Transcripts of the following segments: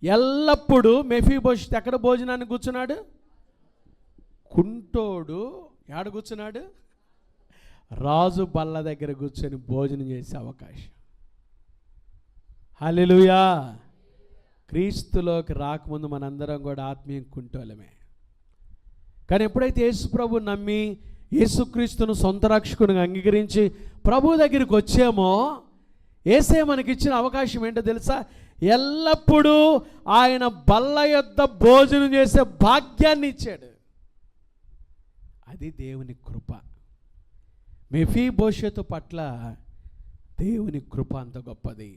ఎల్లప్పుడూ మెఫీబోషెతు ఎక్కడ భోజనాన్ని కూర్చున్నాడు? కుంటోడు ఎక్కడ కూర్చున్నాడు? రాజు బల్ల దగ్గర కూర్చొని భోజనం చేసే అవకాశం. హల్లెలూయా. క్రీస్తులోకి రాకముందు మనందరం కూడా ఆత్మీయం కుంటోలమే. కానీ ఎప్పుడైతే యేసు ప్రభు నమ్మి యేసుక్రీస్తును సొంత రక్షకునిగా అంగీకరించి ప్రభు దగ్గరికి వచ్చామో, యేసే మనకిచ్చిన అవకాశం ఏంటో తెలుసా? ఎల్లప్పుడూ ఆయన బల్ల యొద్ద భోజనం చేసే భాగ్యాన్ని ఇచ్చాడు. అది దేవుని కృప. మెఫీబోషెతు పట్ల దేవుని కృప అంత గొప్పది.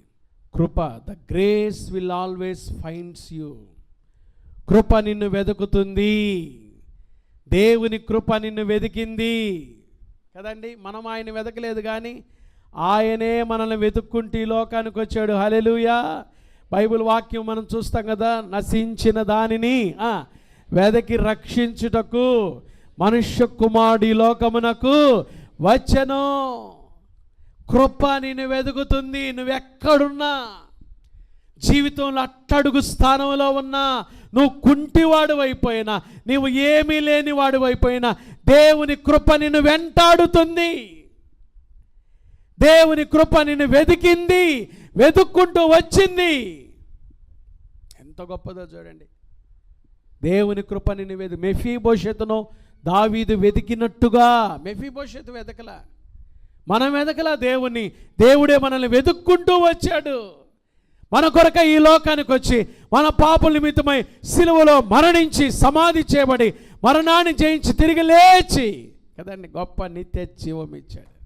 కృప, the grace will always finds you. కృప నిన్ను వెతుకుతుంది. దేవుని కృప నిన్ను వెతికింది కదండి. మనం ఆయన వెతకలేదు, కానీ ఆయనే మనల్ని వెతుక్కుంటూ ఈ లోకానికి వచ్చాడు. హల్లెలూయా. బైబిల్ వాక్యం మనం చూస్తాం కదా, నశించిన దానిని వెదకి రక్షించుటకు మనుష్య కుమారుడు ఈ లోకమునకు వచ్చెను. కృప నిన్ను వెతుకుతుంది. నువ్వెక్కడున్నా, జీవితంలో అట్టడుగు స్థానంలో ఉన్నా, నువ్వు కుంటివాడు అయిపోయినా, నువ్వు ఏమీ లేని వాడు అయిపోయినా, దేవుని కృప నిన్ను వెంటాడుతుంది. దేవుని కృప నిన్ను వెతికింది, వెతుక్కుంటూ వచ్చింది. ఎంత గొప్పదో చూడండి. దేవుని కృప నిన్ను మెఫీబోషెతును దావీదు వెతికినట్టుగా మెఫీబోషెతు వెతకలా, మనం వెతకలా దేవుణ్ణి. దేవుడే మనల్ని వెతుక్కుంటూ వచ్చాడు. మన కొరక ఈ లోకానికి వచ్చి మన పాపల నిమిత్తమై సిలువలో మరణించి సమాధి చేయబడి మరణాన్ని జయించి తిరిగి లేచి కదండి గొప్ప నిత్య జీవం ఇచ్చాడు.